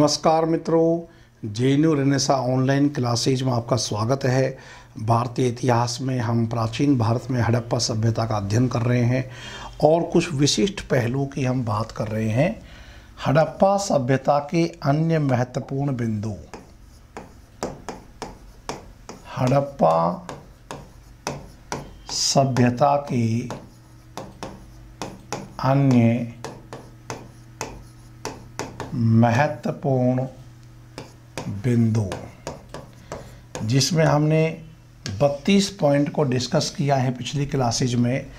नमस्कार मित्रों, JNU renaissance online classes में आपका स्वागत है। भारतीय इतिहास में हम प्राचीन भारत में हड़प्पा सभ्यता का अध्ययन कर रहे हैं और कुछ विशिष्ट पहलुओं की हम बात कर रहे हैं। हड़प्पा सभ्यता के अन्य महत्वपूर्ण बिंदु। हड़प्पा सभ्यता के अन्य महत्वपूर्ण बिंदु, जिसमें हमने 32 पॉइंट को डिस्कस किया है पिछली क्लासेज में,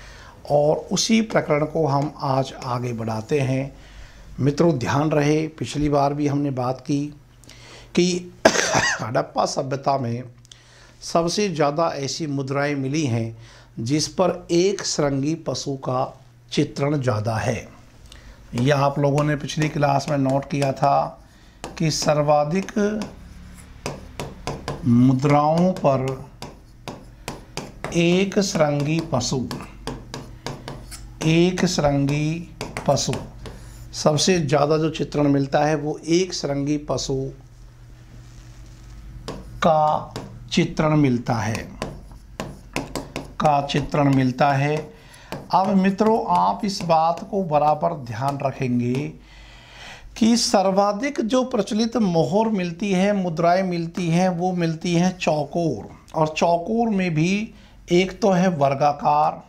और उसी प्रकरण को हम आज आगे बढ़ाते हैं। मित्रों ध्यान रहे, पिछली बार भी हमने बात की कि हड़प्पा सभ्यता में सबसे ज़्यादा ऐसी मुद्राएं मिली हैं जिस पर एक श्रृंगी पशु का चित्रण ज़्यादा है। यह आप लोगों ने पिछली क्लास में नोट किया था कि सर्वाधिक मुद्राओं पर एक श्रृंगी पशु सबसे ज़्यादा जो चित्रण मिलता है वो एक श्रृंगी पशु का चित्रण मिलता है। अब मित्रों आप इस बात को बराबर ध्यान रखेंगे कि सर्वाधिक जो प्रचलित मोहर मिलती है, मुद्राएं मिलती हैं, वो मिलती हैं चौकोर, और चौकोर में भी एक तो है वर्गाकार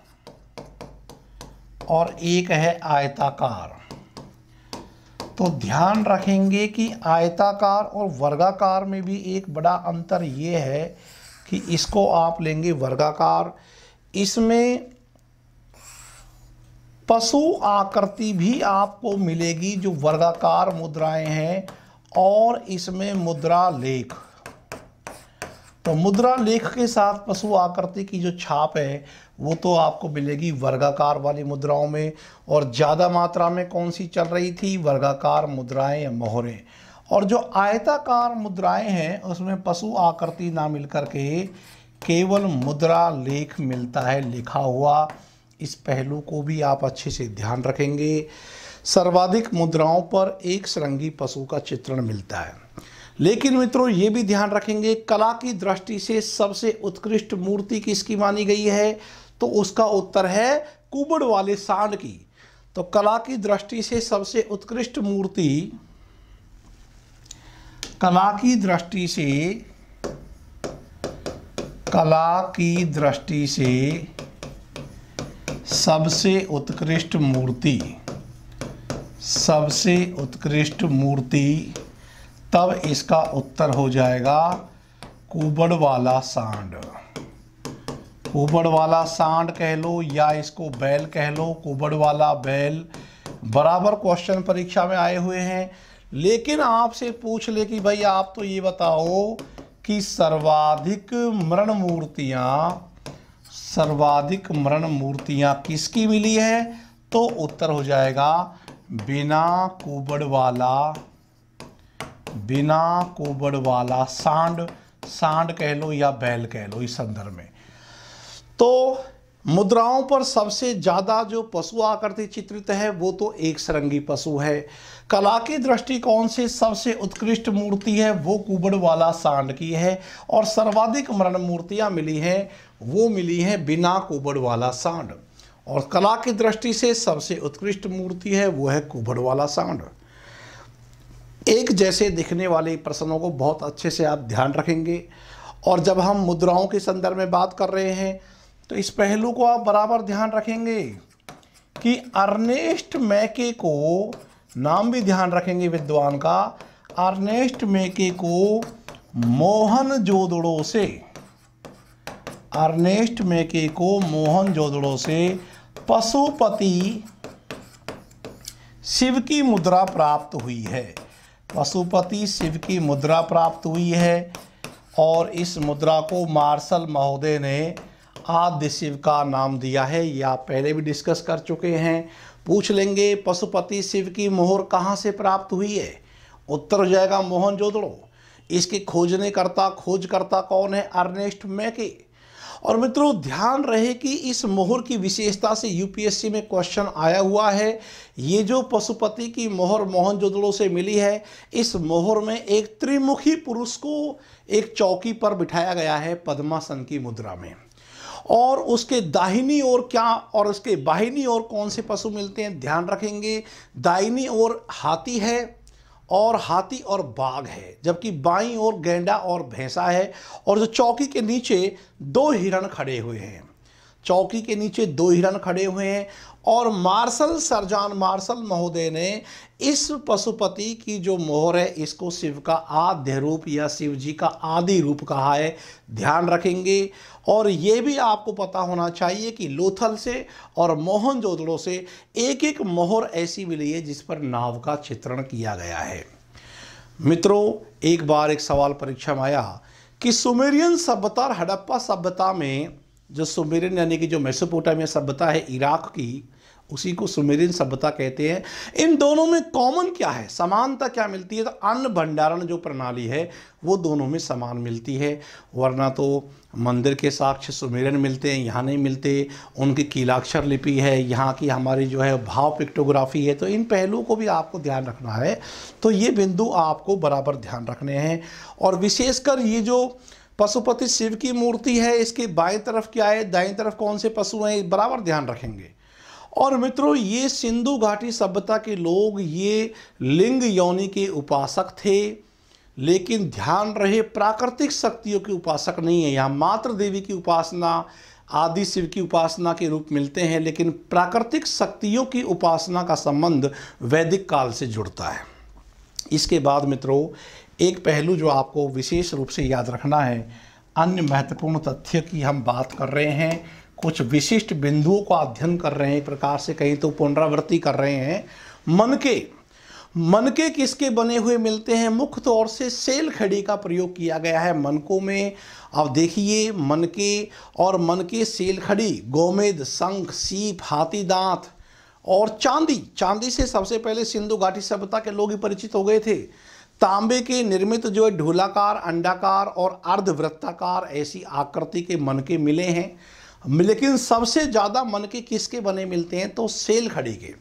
और एक है आयताकार। तो ध्यान रखेंगे कि आयताकार और वर्गाकार में भी एक बड़ा अंतर ये है कि इसको आप लेंगे वर्गाकार, इसमें पशु आकृति भी आपको मिलेगी जो वर्गाकार मुद्राएं हैं, और इसमें मुद्रा लेख। तो मुद्रा लेख के साथ पशु आकृति की जो छाप है वो तो आपको मिलेगी वर्गाकार वाली मुद्राओं में, और ज़्यादा मात्रा में कौन सी चल रही थी, वर्गाकार मुद्राएं या मोहरें। और जो आयताकार मुद्राएं हैं उसमें पशु आकृति ना मिलकर के केवल मुद्रा लेख मिलता है लिखा हुआ। इस पहलू को भी आप अच्छे से ध्यान रखेंगे। सर्वाधिक मुद्राओं पर एक श्रृंगी पशु का चित्रण मिलता है। लेकिन मित्रों ये भी ध्यान रखेंगे, कला की दृष्टि से सबसे उत्कृष्ट मूर्ति किसकी मानी गई है, तो उसका उत्तर है कुबड़ वाले सांड की। तो कला की दृष्टि से सबसे उत्कृष्ट मूर्ति, कला की दृष्टि से सबसे उत्कृष्ट मूर्ति, तब इसका उत्तर हो जाएगा कुबड़ वाला सांड। कुबड़ वाला सांड कह लो या इसको बैल कह लो, कुबड़ वाला बैल बराबर क्वेश्चन परीक्षा में आए हुए हैं। लेकिन आपसे पूछ ले कि भाई आप तो ये बताओ कि सर्वाधिक मरण मूर्तियां किसकी मिली है, तो उत्तर हो जाएगा बिना कुबड़ वाला सांड कह लो या बैल कह लो इस संदर्भ में। तो मुद्राओं पर सबसे ज़्यादा जो पशु आकृति चित्रित है वो तो एक श्रृंगी पशु है। कला की दृष्टिकोण से सबसे उत्कृष्ट मूर्ति है वो कुबड़ वाला सांड की है, और सर्वाधिक मरण मूर्तियां मिली हैं वो मिली हैं बिना कुबड़ वाला सांड। और कला की दृष्टि से सबसे उत्कृष्ट मूर्ति है वो है कुबड़ वाला सांड। एक जैसे दिखने वाले प्रश्नों को बहुत अच्छे से आप ध्यान रखेंगे। और जब हम मुद्राओं के संदर्भ में बात कर रहे हैं तो इस पहलू को आप बराबर ध्यान रखेंगे कि अर्नेस्ट मैके को, नाम भी ध्यान रखेंगे विद्वान का, अर्नेस्ट मैके को मोहनजोदड़ो से पशुपति शिव की मुद्रा प्राप्त हुई है। और इस मुद्रा को मार्शल महोदय ने आद्य शिव का नाम दिया है। यह आप पहले भी डिस्कस कर चुके हैं। पूछ लेंगे पशुपति शिव की मोहर कहाँ से प्राप्त हुई है, उत्तर हो जाएगा मोहनजोदड़ो। इसके खोजकर्ता कौन है, अर्नेस्ट मैके। और मित्रों ध्यान रहे कि इस मोहर की विशेषता से यूपीएससी में क्वेश्चन आया हुआ है। ये जो पशुपति की मोहर मोहनजोदड़ो से मिली है, इस मोहर में एक त्रिमुखी पुरुष को एक चौकी पर बिठाया गया है पद्मासन की मुद्रा में। और उसके दाहिनी ओर क्या और उसके बाहिनी ओर कौन से पशु मिलते हैं, ध्यान रखेंगे। दाहिनी ओर हाथी है और हाथी और बाघ है, जबकि बाईं ओर गैंडा और भैंसा है। और जो चौकी के नीचे दो हिरण खड़े हुए हैं, चौकी के नीचे दो हिरण खड़े हुए हैं। और मार्शल सरजान मार्शल महोदय ने इस पशुपति की जो मोहर है इसको शिव का आद्य रूप या शिव जी का आदि रूप कहा है, ध्यान रखेंगे। और ये भी आपको पता होना चाहिए कि लोथल से और मोहनजोदड़ो से एक एक मोहर ऐसी मिली है जिस पर नाव का चित्रण किया गया है। मित्रों एक बार एक सवाल परीक्षा में आया कि सुमेरियन सभ्यता और हड़प्पा सभ्यता में, जो सुमेरियन यानी कि जो मेसोपोटामिया सभ्यता है इराक की, उसी को सुमेरियन सभ्यता कहते हैं। इन दोनों में कॉमन क्या है, समानता क्या मिलती है? तो अन्न भंडारण जो प्रणाली है वो दोनों में समान मिलती है। वरना तो मंदिर के साक्ष्य सुमेरियन मिलते हैं, यहाँ नहीं मिलते। उनकी कीलाक्षर लिपि है, यहाँ की हमारी जो है भाव पिक्टोग्राफी है। तो इन पहलुओं को भी आपको ध्यान रखना है। तो ये बिंदु आपको बराबर ध्यान रखने हैं। और विशेषकर ये जो पशुपति शिव की मूर्ति है, इसके बाएं तरफ क्या है, दाएं तरफ कौन से पशु हैं, बराबर ध्यान रखेंगे। और मित्रों ये सिंधु घाटी सभ्यता के लोग ये लिंग योनि के उपासक थे, लेकिन ध्यान रहे प्राकृतिक शक्तियों के उपासक नहीं है। यहाँ मातृ देवी की उपासना, आदि शिव की उपासना के रूप मिलते हैं, लेकिन प्राकृतिक शक्तियों की उपासना का संबंध वैदिक काल से जुड़ता है। इसके बाद मित्रों एक पहलू जो आपको विशेष रूप से याद रखना है, अन्य महत्वपूर्ण तथ्य की हम बात कर रहे हैं, कुछ विशिष्ट बिंदुओं का अध्ययन कर रहे हैं, एक प्रकार से कहीं तो पुनरावृत्ति कर रहे हैं। मनके किसके बने हुए मिलते हैं? मुख्य तौर से सेल खड़ी का प्रयोग किया गया है मनकों में। अब देखिए मनके और मनके सेल खड़ी, गोमेद, शंख, सीप, हाथी दांत और चांदी से सबसे पहले सिंधु घाटी सभ्यता के लोग ही परिचित हो गए थे। तांबे के निर्मित जो है ढूलाकार, अंडाकार और अर्धवृत्ताकार ऐसी आकृति के मनके मिले हैं। लेकिन सबसे ज़्यादा मनके किसके बने मिलते हैं? तो सेल खड़ी के।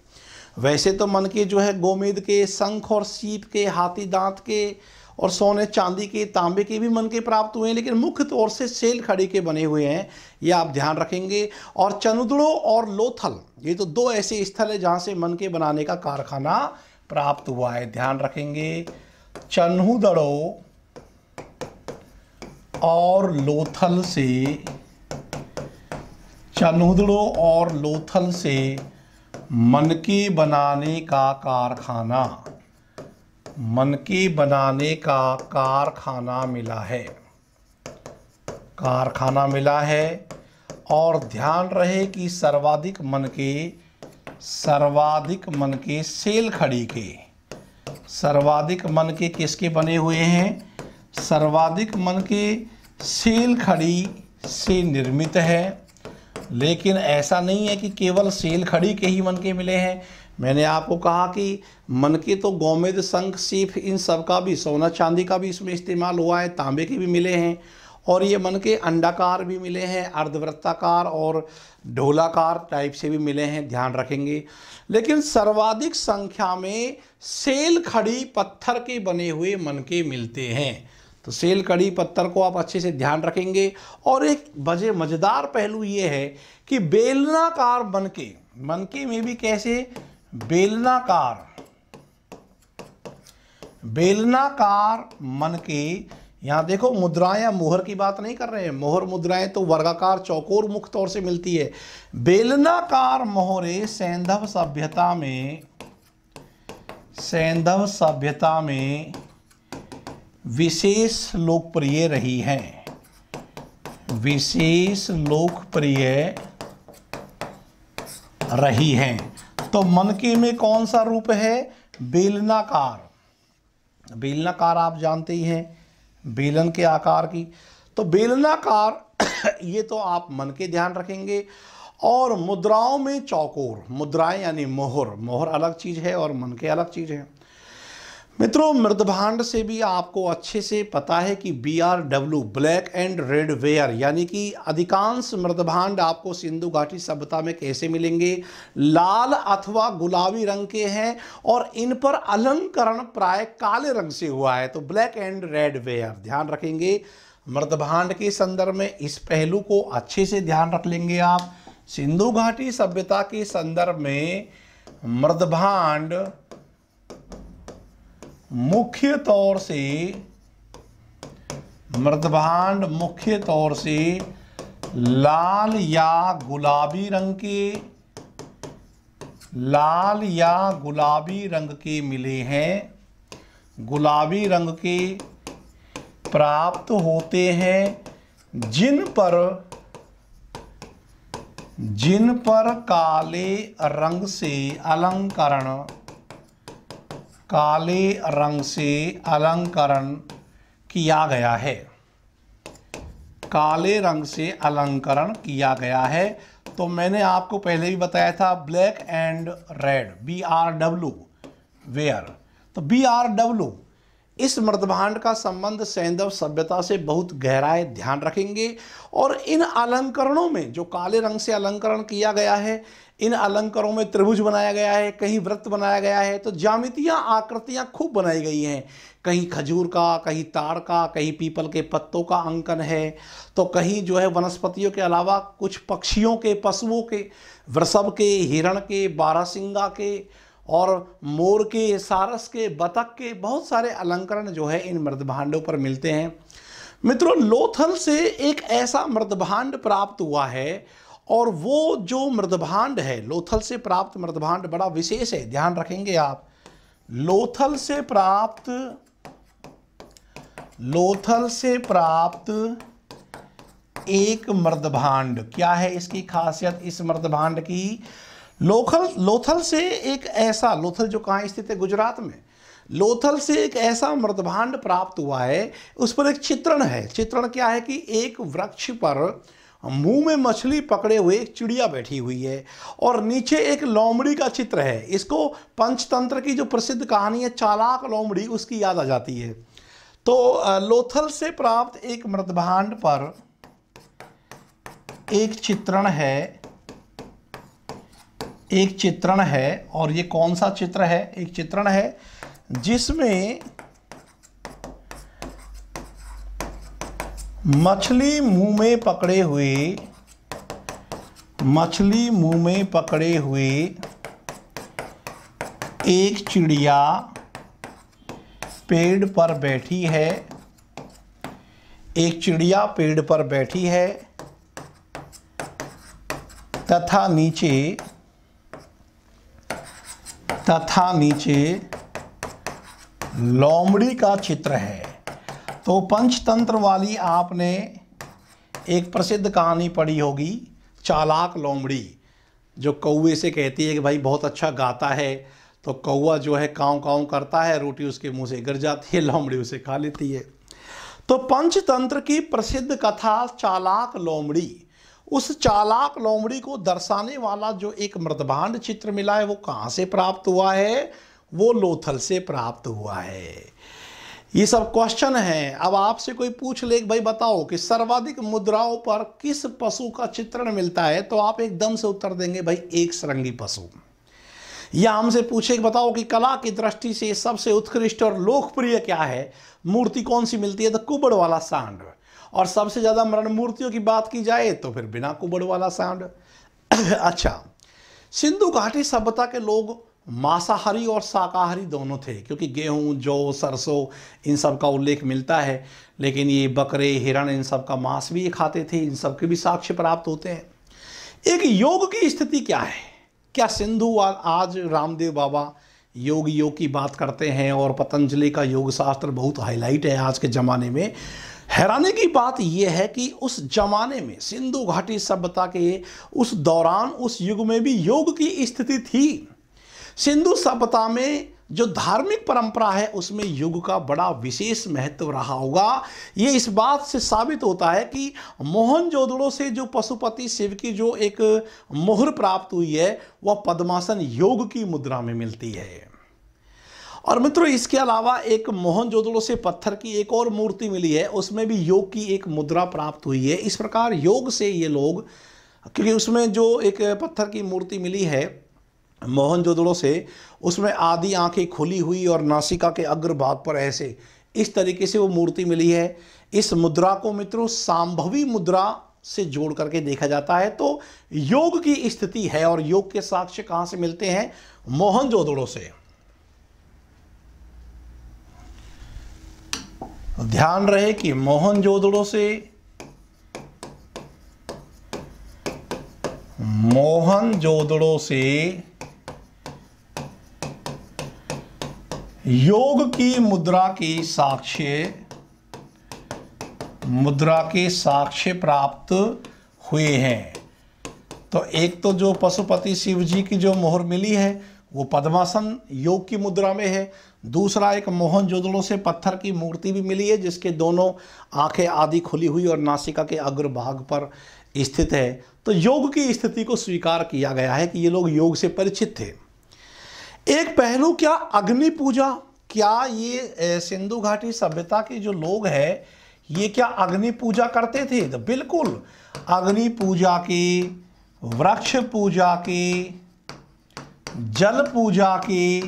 वैसे तो मनके जो है गोमेद के, शंख और सीप के, हाथी दांत के और सोने चांदी के, तांबे के भी मनके प्राप्त हुए हैं, लेकिन मुख्य तौर से सेल खड़ी के बने हुए हैं, ये आप ध्यान रखेंगे। और चनुदड़ो और लोथल ये तो दो ऐसे स्थल है जहाँ से मनके बनाने का कारखाना प्राप्त हुआ है, ध्यान रखेंगे। चन्हुदड़ो और लोथल से मनके बनाने का कारखाना मिला है। और ध्यान रहे कि सर्वाधिक मनके सेल खड़ी के, सर्वाधिक मनके किसके बने हुए हैं? सर्वाधिक मनके सेल खड़ी से निर्मित है। लेकिन ऐसा नहीं है कि केवल सेल खड़ी के ही मनके मिले हैं। मैंने आपको कहा कि मनके तो गोमेद, शंख, सीप इन सब का भी, सोना चांदी का भी इसमें इस्तेमाल हुआ है, तांबे के भी मिले हैं। और ये मनके अंडाकार भी मिले हैं, अर्धवृत्ताकार और ढोलाकार टाइप से भी मिले हैं, ध्यान रखेंगे। लेकिन सर्वाधिक संख्या में सेल खड़ी पत्थर के बने हुए मनके मिलते हैं। तो सेल खड़ी पत्थर को आप अच्छे से ध्यान रखेंगे। और एक मज़ेदार पहलू ये है कि बेलनाकार मनके में भी कैसे, बेलनाकार मनके। यहाँ देखो मुद्राएं या मोहर की बात नहीं कर रहे हैं, मोहर मुद्राएं तो वर्गाकार चौकोर मुख्य तौर से मिलती है। बेलनाकार मोहरें सैंधव सभ्यता में विशेष लोकप्रिय रही हैं। तो मनके में कौन सा रूप है? बेलनाकार आप जानते ही हैं, बेलन के आकार की। तो बेलनाकार ये तो आप मनके ध्यान रखेंगे। और मुद्राओं में चौकोर, मुद्राएं यानी मोहर अलग चीज़ है और मनके अलग चीज़ है। मित्रों, मृदभांड से भी आपको अच्छे से पता है कि BRW black and red ware यानी कि अधिकांश मृदभांड आपको सिंधु घाटी सभ्यता में कैसे मिलेंगे, लाल अथवा गुलाबी रंग के हैं और इन पर अलंकरण प्राय काले रंग से हुआ है, तो ब्लैक एंड रेड वेयर ध्यान रखेंगे। मृदभांड के संदर्भ में इस पहलू को अच्छे से ध्यान रख लेंगे आप। सिंधु घाटी सभ्यता के संदर्भ में मृदभांड मुख्य तौर से लाल या गुलाबी रंग के मिले हैं, गुलाबी रंग के प्राप्त होते हैं, जिन पर काले रंग से अलंकरण किया गया है, काले रंग से अलंकरण किया गया है। तो मैंने आपको पहले भी बताया था black and red BRW ware. तो BRW इस मृदभांड का संबंध सैंधव सभ्यता से बहुत गहरा है, ध्यान रखेंगे। और इन अलंकरणों में जो काले रंग से अलंकरण किया गया है, इन अलंकरणों में त्रिभुज बनाया गया है, कहीं वृत्त बनाया गया है, तो ज्यामितियां आकृतियां खूब बनाई गई हैं। कहीं खजूर का, कहीं ताड़ का, कहीं पीपल के पत्तों का अंकन है, तो कहीं जो है वनस्पतियों के अलावा कुछ पक्षियों के, पशुओं के, वृषभ के, हिरण के, बारहसिंगा के और मोर के, सारस के, बतख के, बहुत सारे अलंकरण जो है इन मृदभांडों पर मिलते हैं। मित्रों, लोथल से एक ऐसा मृदभांड प्राप्त हुआ है और वो जो मृदभांड है, लोथल से प्राप्त मृदभांड बड़ा विशेष है, ध्यान रखेंगे आप। लोथल से प्राप्त एक मृदभांड, क्या है इसकी खासियत इस मृदभांड की? लोथल से एक ऐसा, लोथल जो कहाँ स्थित है? गुजरात में। लोथल से एक ऐसा मृदभांड प्राप्त हुआ है, उस पर एक चित्रण है। चित्रण क्या है कि एक वृक्ष पर मुंह में मछली पकड़े हुए एक चिड़िया बैठी हुई है और नीचे एक लोमड़ी का चित्र है। इसको पंचतंत्र की जो प्रसिद्ध कहानी है चालाक लोमड़ी, उसकी याद आ जाती है। तो लोथल से प्राप्त एक मृदभांड पर एक चित्रण है और ये कौन सा चित्र है? एक चित्रण है जिसमें मछली मुंह में पकड़े हुए एक चिड़िया पेड़ पर बैठी है, तथा नीचे लोमड़ी का चित्र है। तो पंचतंत्र वाली आपने एक प्रसिद्ध कहानी पढ़ी होगी, चालाक लोमड़ी, जो कौवे से कहती है कि भाई बहुत अच्छा गाता है, तो कौवा जो है काँव काँव करता है, रोटी उसके मुंह से गिर जाती है, लोमड़ी उसे खा लेती है। तो पंचतंत्र की प्रसिद्ध कथा चालाक लोमड़ी, उस चालाक लोमड़ी को दर्शाने वाला जो एक मृदभांड चित्र मिला है, वो कहाँ से प्राप्त हुआ है? वो लोथल से प्राप्त हुआ है। ये सब क्वेश्चन हैं। अब आपसे कोई पूछ ले भाई बताओ कि सर्वाधिक मुद्राओं पर किस पशु का चित्रण मिलता है, तो आप एकदम से उत्तर देंगे भाई एक सरंगी पशु। या हमसे पूछे कि बताओ कि कला की दृष्टि से सबसे उत्कृष्ट और लोकप्रिय क्या है, मूर्ति कौन सी मिलती है, तो कुबड़ वाला सांड। और सबसे ज्यादा मरण मूर्तियों की बात की जाए तो फिर बिना कुबड़ वाला सांड। अच्छा, सिंधु घाटी सभ्यता के लोग मांसाहारी और शाकाहारी दोनों थे, क्योंकि गेहूं, जौ, सरसों इन सब का उल्लेख मिलता है, लेकिन ये बकरे, हिरण इन सब का मांस भी ये खाते थे, इन सब के भी साक्ष्य प्राप्त होते हैं। एक योग की स्थिति क्या है? क्या सिंधु आज रामदेव बाबा योग की बात करते हैं और पतंजलि का योग शास्त्र बहुत हाईलाइट है आज के ज़माने में। हैरानी की बात यह है कि उस जमाने में सिंधु घाटी सभ्यता के उस दौरान, उस युग में भी योग की स्थिति थी। सिंधु सभ्यता में जो धार्मिक परंपरा है उसमें युग का बड़ा विशेष महत्व रहा होगा। ये इस बात से साबित होता है कि मोहनजोदड़ो से जो पशुपति शिव की जो एक मोहर प्राप्त हुई है, वह पद्मासन योग की मुद्रा में मिलती है। और मित्रों इसके अलावा एक मोहनजोदड़ो से पत्थर की एक और मूर्ति मिली है, उसमें भी योग की एक मुद्रा प्राप्त हुई है। इस प्रकार योग से ये लोग, क्योंकि उसमें जो एक पत्थर की मूर्ति मिली है मोहनजोदड़ो से, उसमें आधी आंखें खुली हुई और नासिका के अग्रभाग पर ऐसे इस तरीके से वो मूर्ति मिली है। इस मुद्रा को मित्रों सांभवी मुद्रा से जोड़ करके देखा जाता है। तो योग की स्थिति है, और योग के साक्ष्य कहां से मिलते हैं? मोहनजोदड़ो से। ध्यान रहे कि मोहनजोदड़ो से योग की मुद्रा के साक्ष्य प्राप्त हुए हैं। तो एक तो जो पशुपति शिव जी की जो मोहर मिली है वो पद्मासन योग की मुद्रा में है। दूसरा एक मोहनजोदड़ो से पत्थर की मूर्ति भी मिली है जिसके दोनों आंखें आधी खुली हुई और नासिका के अग्रभाग पर स्थित है। तो योग की स्थिति को स्वीकार किया गया है कि ये लोग योग से परिचित थे। एक पहलू क्या अग्नि पूजा, क्या ये सिंधु घाटी सभ्यता के जो लोग हैं ये क्या अग्नि पूजा करते थे? तो बिल्कुल अग्नि पूजा के, वृक्ष पूजा के, जल पूजा के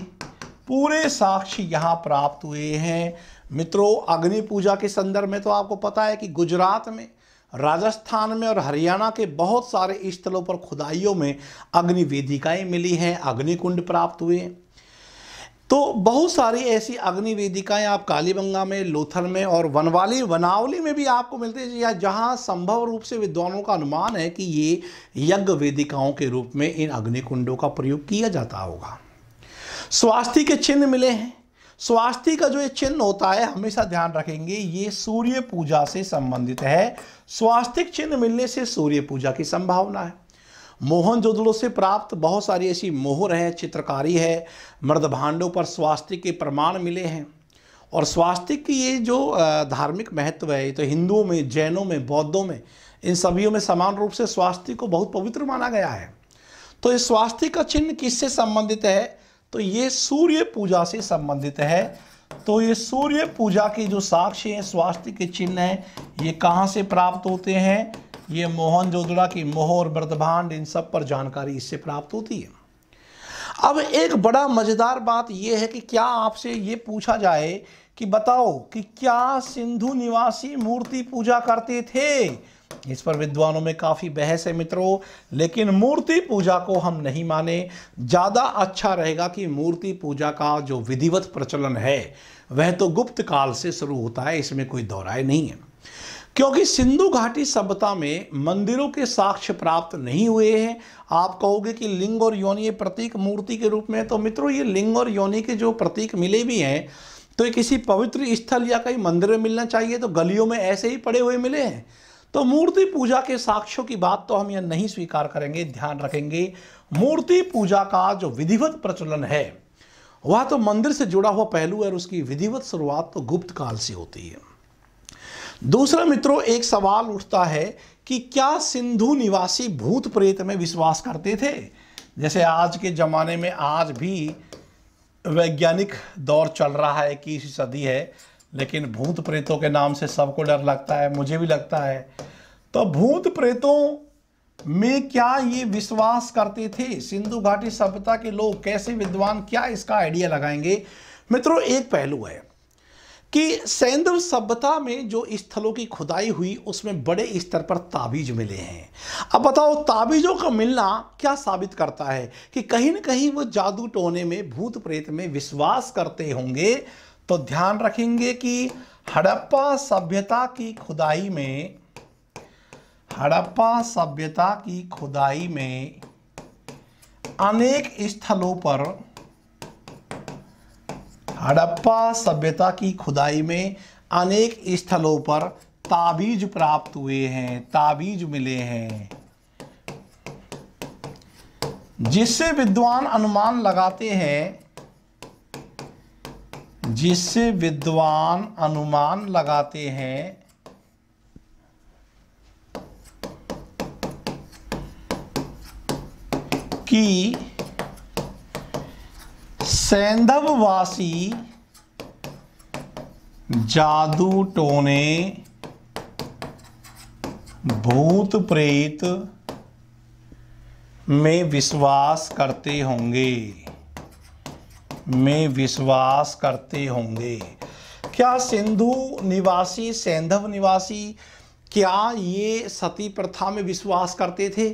पूरे साक्ष्य यहाँ प्राप्त हुए हैं। मित्रों अग्नि पूजा के संदर्भ में तो आपको पता है कि गुजरात में, राजस्थान में और हरियाणा के बहुत सारे स्थलों पर खुदाइयों में अग्नि वेदिकाएं मिली हैं, अग्निकुंड प्राप्त हुए हैं। तो बहुत सारी ऐसी अग्नि वेदिकाएं आप कालीबंगा में, लोथल में और वनावली में भी आपको मिलते हैं, या जहां संभव रूप से विद्वानों का अनुमान है कि ये यज्ञ वेदिकाओं के रूप में इन अग्निकुंडों का प्रयोग किया जाता होगा। स्वास्तिक के चिन्ह मिले हैं। स्वास्तिक का जो ये चिन्ह होता है, हमेशा ध्यान रखेंगे, ये सूर्य पूजा से संबंधित है। स्वास्तिक चिन्ह मिलने से सूर्य पूजा की संभावना है। मोहनजोदड़ो से प्राप्त बहुत सारी ऐसी मोहर है, चित्रकारी है, मृदभांडों पर स्वास्तिक के प्रमाण मिले हैं। और स्वास्तिक की ये जो धार्मिक महत्व है, तो हिंदुओं में, जैनों में, बौद्धों में, इन सभी में समान रूप से स्वास्तिक को बहुत पवित्र माना गया है। तो इस स्वास्तिक का चिन्ह किससे संबंधित है? तो ये सूर्य पूजा से संबंधित है। तो ये सूर्य पूजा के जो साक्ष्य हैं, स्वास्तिक के चिन्ह हैं, ये कहाँ से प्राप्त होते हैं? ये मोहनजोदड़ो की मोहर, मृदभांड, इन सब पर जानकारी इससे प्राप्त होती है। अब एक बड़ा मजेदार बात यह है कि क्या आपसे ये पूछा जाए कि बताओ कि क्या सिंधु निवासी मूर्ति पूजा करते थे? इस पर विद्वानों में काफी बहस है मित्रों, लेकिन मूर्ति पूजा को हम नहीं माने। ज्यादा अच्छा रहेगा कि मूर्ति पूजा का जो विधिवत प्रचलन है वह तो गुप्त काल से शुरू होता है, इसमें कोई दो राय नहीं है। क्योंकि सिंधु घाटी सभ्यता में मंदिरों के साक्ष्य प्राप्त नहीं हुए हैं। आप कहोगे कि लिंग और योनि प्रतीक मूर्ति के रूप में, तो मित्रों ये लिंग और योनि के जो प्रतीक मिले भी हैं तो ये किसी पवित्र स्थल या कहीं मंदिर में मिलना चाहिए, तो गलियों में ऐसे ही पड़े हुए मिले हैं। तो मूर्ति पूजा के साक्ष्यों की बात तो हम यह नहीं स्वीकार करेंगे। ध्यान रखेंगे, मूर्ति पूजा का जो विधिवत प्रचलन है वह तो मंदिर से जुड़ा हुआ पहलू है और उसकी विधिवत शुरुआत तो गुप्त काल से होती है। दूसरा मित्रों, एक सवाल उठता है कि क्या सिंधु निवासी भूत प्रेत में विश्वास करते थे? जैसे आज के ज़माने में आज भी वैज्ञानिक दौर चल रहा है, 21वीं सदी है, लेकिन भूत प्रेतों के नाम से सबको डर लगता है, मुझे भी लगता है। तो भूत प्रेतों में क्या ये विश्वास करते थे सिंधु घाटी सभ्यता के लोग? कैसे विद्वान क्या इसका आइडिया लगाएंगे? मित्रों एक पहलू है कि सैंधव सभ्यता में जो स्थलों की खुदाई हुई उसमें बड़े स्तर पर ताबीज मिले हैं। अब बताओ ताबीजों का मिलना क्या साबित करता है? कि कहीं न कहीं वो जादू टोने में, भूत प्रेत में विश्वास करते होंगे। तो ध्यान रखेंगे कि हड़प्पा सभ्यता की खुदाई में, हड़प्पा सभ्यता की खुदाई में अनेक स्थलों पर, हड़प्पा सभ्यता की खुदाई में अनेक स्थलों पर ताबीज प्राप्त हुए हैं, ताबीज मिले हैं, जिससे विद्वान अनुमान लगाते हैं, जिससे विद्वान अनुमान लगाते हैं कि सैंधववासी जादू टोने भूत प्रेत में विश्वास करते होंगे, में विश्वास करते होंगे। क्या सिंधु निवासी, सैंधव निवासी, क्या ये सती प्रथा में विश्वास करते थे?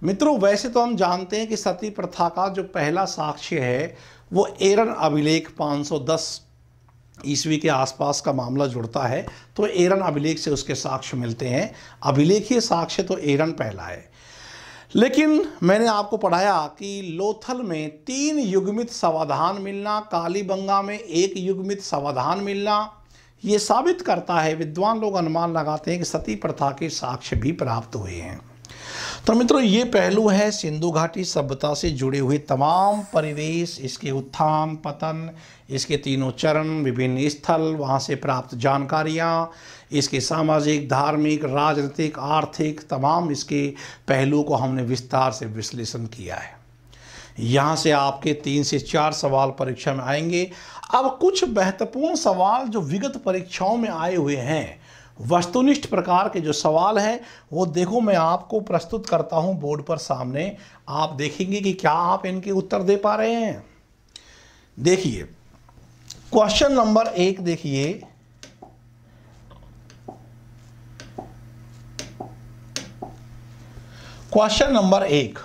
मित्रों, वैसे तो हम जानते हैं कि सती प्रथा का जो पहला साक्ष्य है वो एरन अभिलेख 510 ईस्वी के आसपास का मामला जुड़ता है, तो एरन अभिलेख से उसके साक्ष्य मिलते हैं। अभिलेखीय साक्ष्य तो एरन पहला है। लेकिन मैंने आपको पढ़ाया कि लोथल में 3 युग्मित समाधान मिलना, कालीबंगा में 1 युग्मित समाधान मिलना, ये साबित करता है, विद्वान लोग अनुमान लगाते हैं कि सती प्रथा के साक्ष्य भी प्राप्त हुए हैं। तो मित्रों, ये पहलू है सिंधु घाटी सभ्यता से जुड़े हुए तमाम परिवेश, इसके उत्थान पतन, इसके तीनों चरण, विभिन्न स्थल, वहाँ से प्राप्त जानकारियाँ, इसके सामाजिक, धार्मिक, राजनीतिक, आर्थिक तमाम इसके पहलुओं को हमने विस्तार से विश्लेषण किया है। यहाँ से आपके 3 से 4 सवाल परीक्षा में आएंगे। अब कुछ महत्वपूर्ण सवाल जो विगत परीक्षाओं में आए हुए हैं, वस्तुनिष्ठ प्रकार के जो सवाल हैं, वो देखो मैं आपको प्रस्तुत करता हूँ बोर्ड पर सामने। आप देखेंगे कि क्या आप इनके उत्तर दे पा रहे हैं। देखिए क्वेश्चन नंबर 1, देखिए क्वेश्चन नंबर 1,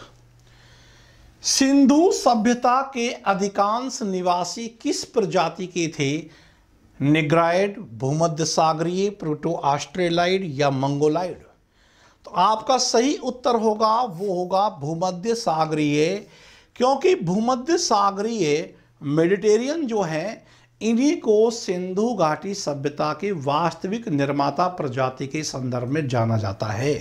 सिंधु सभ्यता के अधिकांश निवासी किस प्रजाति के थे? निग्राइड, भूमध्य सागरीय, प्रोटो ऑस्ट्रेलाइड या मंगोलाइड? तो आपका सही उत्तर होगा वो होगा भूमध्य सागरीय, क्योंकि भूमध्य सागरीय मेडिटेरियन जो हैं, इन्हीं को सिंधु घाटी सभ्यता के वास्तविक निर्माता प्रजाति के संदर्भ में जाना जाता है।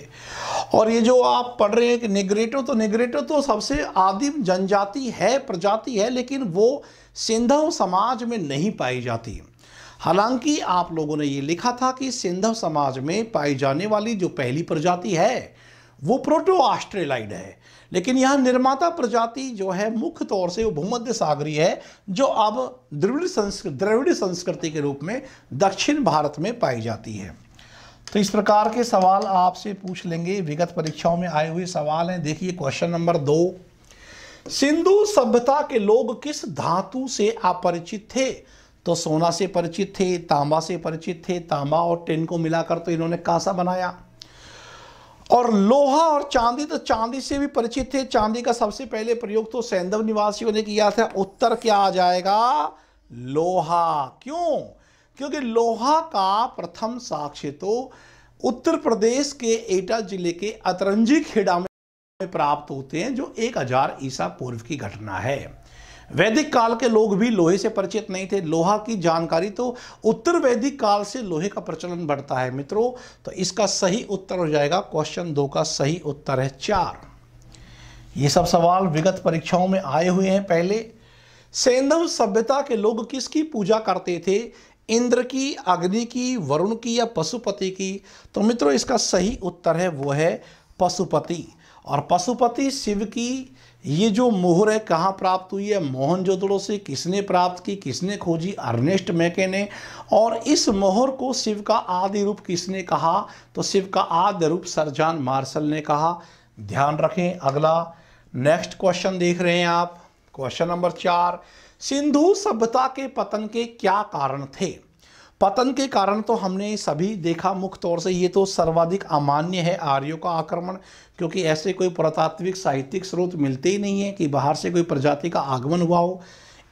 और ये जो आप पढ़ रहे हैं कि निग्रेटो, तो निग्रेटो तो सबसे आदिम जनजाति है, प्रजाति है, लेकिन वो सिंधव समाज में नहीं पाई जाती। हालांकि आप लोगों ने ये लिखा था कि सिंधव समाज में पाई जाने वाली जो पहली प्रजाति है वो प्रोटो ऑस्ट्रेलाइड है, लेकिन यहाँ निर्माता प्रजाति जो है मुख्य तौर से वो भूमध्य सागरीय है, जो अब द्रविड़ संस्कृति के रूप में दक्षिण भारत में पाई जाती है। तो इस प्रकार के सवाल आपसे पूछ लेंगे, विगत परीक्षाओं में आए हुए सवाल हैं। देखिए क्वेश्चन नंबर 2, सिंधु सभ्यता के लोग किस धातु से अपरिचित थे? तो सोना से परिचित थे, तांबा से परिचित थे, तांबा और टिन को मिलाकर तो इन्होंने कांसा बनाया। और लोहा और चांदी, तो चांदी से भी परिचित थे। चांदी का सबसे पहले प्रयोग तो सैंधव निवासियों ने किया था। उत्तर क्या आ जाएगा? लोहा। क्यों? क्योंकि लोहा का प्रथम साक्ष्य तो उत्तर प्रदेश के एटा जिले के अतरंजी खेड़ा में प्राप्त होते हैं, जो 1000 ईसा पूर्व की घटना है। वैदिक काल के लोग भी लोहे से परिचित नहीं थे। लोहा की जानकारी तो उत्तर वैदिक काल से लोहे का प्रचलन बढ़ता है मित्रों। तो इसका सही उत्तर हो जाएगा, क्वेश्चन 2 का सही उत्तर है 4। ये सब सवाल विगत परीक्षाओं में आए हुए हैं। पहले, सैंधव सभ्यता के लोग किसकी पूजा करते थे? इंद्र की, अग्नि की, वरुण की या पशुपति की? तो मित्रों इसका सही उत्तर है वो है पशुपति। और पशुपति शिव की ये जो मोहर है कहाँ प्राप्त हुई है? मोहनजोदड़ो से। किसने प्राप्त की, किसने खोजी? अर्नेस्ट मैके ने। और इस मोहर को शिव का आदि रूप किसने कहा? तो शिव का आदि रूप सर जॉन मार्शल ने कहा। ध्यान रखें। अगला नेक्स्ट क्वेश्चन देख रहे हैं आप, क्वेश्चन नंबर 4, सिंधु सभ्यता के पतन के क्या कारण थे? पतन के कारण तो हमने सभी देखा, मुख्य तौर से ये तो सर्वाधिक अमान्य है, आर्यों का आक्रमण, क्योंकि ऐसे कोई पुरातात्विक साहित्यिक स्रोत मिलते ही नहीं है कि बाहर से कोई प्रजाति का आगमन हुआ हो।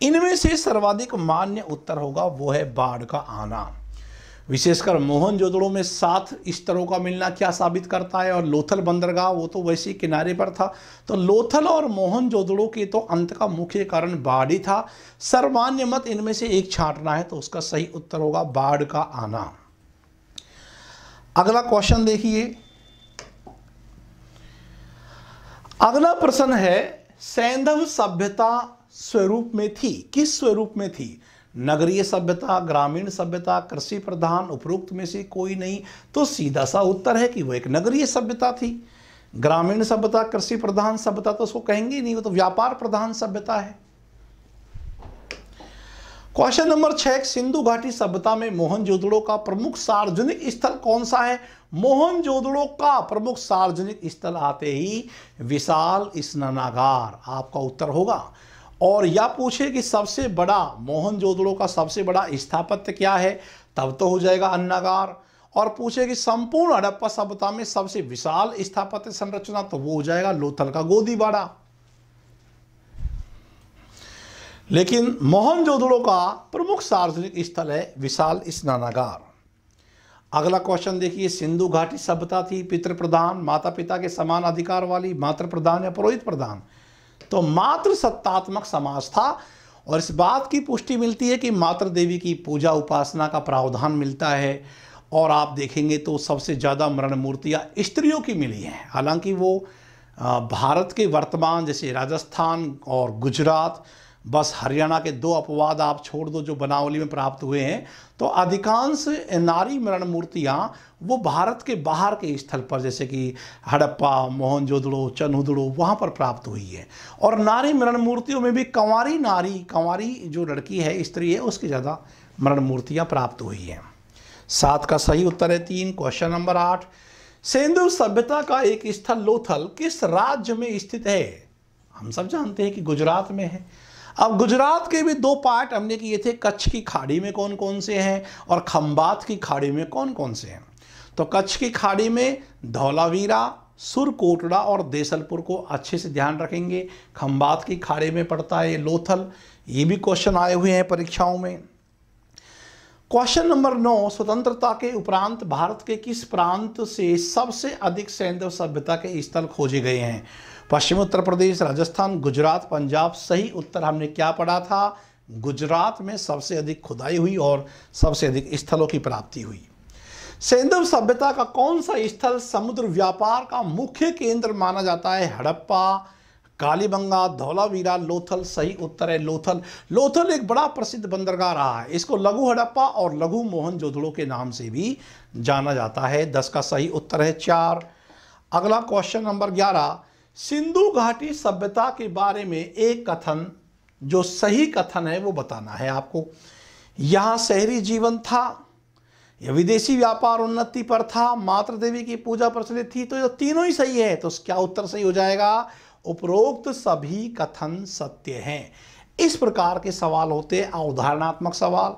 इनमें से सर्वाधिक मान्य उत्तर होगा वो है बाढ़ का आना। विशेषकर मोहनजोदड़ो में 7 स्तरों का मिलना क्या साबित करता है? और लोथल बंदरगाह वो तो वैसे किनारे पर था। तो लोथल और मोहनजोदड़ो के तो अंत का मुख्य कारण बाढ़ ही था। सर्वमान्य मत इनमें से एक छांटना है, तो उसका सही उत्तर होगा बाढ़ का आना। अगला क्वेश्चन देखिए। अगला प्रश्न है, सैंधव सभ्यता स्वरूप में थी, किस स्वरूप में थी? नगरीय सभ्यता, ग्रामीण सभ्यता, कृषि प्रधान, उपरोक्त में से कोई नहीं? तो सीधा सा उत्तर है कि वो एक नगरीय सभ्यता थी। ग्रामीण सभ्यता, कृषि प्रधान सभ्यता तो उसको कहेंगे ही नहीं, वो तो व्यापार प्रधान सभ्यता है। क्वेश्चन नंबर 6, सिंधु घाटी सभ्यता में मोहनजोदड़ो का प्रमुख सार्वजनिक स्थल कौन सा है? मोहनजोदड़ो का प्रमुख सार्वजनिक स्थल आते ही विशाल स्नानागार आपका उत्तर होगा। और या पूछे कि सबसे बड़ा मोहनजोदड़ो का सबसे बड़ा स्थापत्य क्या है, तब तो हो जाएगा अन्नागार। और पूछे कि संपूर्ण हड़प्पा सभ्यता में सबसे विशाल स्थापत्य संरचना, तो वो हो जाएगा लोथल का गोदीबाड़ा। लेकिन मोहनजोदड़ो का प्रमुख सार्वजनिक स्थल है विशाल स्नानागार। अगला क्वेश्चन देखिए, सिंधु घाटी सभ्यता थी पितृ प्रधान, माता पिता के समान अधिकार वाली, मातृ प्रधान या पुरोहित प्रधान? तो मातृ सत्तात्मक समाज था। और इस बात की पुष्टि मिलती है कि मातृ देवी की पूजा उपासना का प्रावधान मिलता है। और आप देखेंगे तो सबसे ज़्यादा मरण मूर्तियाँ स्त्रियों की मिली हैं। हालांकि वो भारत के वर्तमान जैसे राजस्थान और गुजरात, बस हरियाणा के 2 अपवाद आप छोड़ दो जो बनावली में प्राप्त हुए हैं, तो अधिकांश नारी मरण मूर्तियाँ वो भारत के बाहर के स्थल पर जैसे कि हड़प्पा, मोहनजोदड़ो, चन्हुदड़ो वहाँ पर प्राप्त हुई है। और नारी मरण मूर्तियों में भी कंवारी जो लड़की है, स्त्री है, उसकी ज़्यादा मरण मूर्तियाँ प्राप्त हुई हैं। 7 का सही उत्तर है 3। क्वेश्चन नंबर 8, सिंधु सभ्यता का एक स्थल लोथल किस राज्य में स्थित है? हम सब जानते हैं कि गुजरात में है। अब गुजरात के भी 2 पार्ट हमने किए थे, कच्छ की खाड़ी में कौन कौन से हैं और खंबात की खाड़ी में कौन कौन से हैं। तो कच्छ की खाड़ी में धौलावीरा, सुरकोटड़ा और देसलपुर को अच्छे से ध्यान रखेंगे। खंबात की खाड़ी में पड़ता है ये लोथल। ये भी क्वेश्चन आए हुए हैं परीक्षाओं में। क्वेश्चन नंबर 9, स्वतंत्रता के उपरांत भारत के किस प्रांत से सबसे अधिक सैंधव सभ्यता के स्थल खोजे गए हैं? पश्चिमी उत्तर प्रदेश, राजस्थान, गुजरात, पंजाब? सही उत्तर हमने क्या पढ़ा था? गुजरात में सबसे अधिक खुदाई हुई और सबसे अधिक स्थलों की प्राप्ति हुई। सैंधव सभ्यता का कौन सा स्थल समुद्र व्यापार का मुख्य केंद्र माना जाता है? हड़प्पा, कालीबंगा, धौलावीरा, लोथल? सही उत्तर है लोथल। लोथल एक बड़ा प्रसिद्ध बंदरगाह रहा है। इसको लघु हड़प्पा और लघु मोहनजोदड़ो के नाम से भी जाना जाता है। 10 का सही उत्तर है 4। अगला क्वेश्चन नंबर 11, सिंधु घाटी सभ्यता के बारे में एक कथन, जो सही कथन है वो बताना है आपको। यहाँ शहरी जीवन था या विदेशी व्यापार उन्नति पर था, मातृ देवी की पूजा प्रचलित थी? तो ये तीनों ही सही है। तो क्या उत्तर सही हो जाएगा? उपरोक्त सभी कथन सत्य हैं। इस प्रकार के सवाल होते हैं अवधारणात्मक सवाल।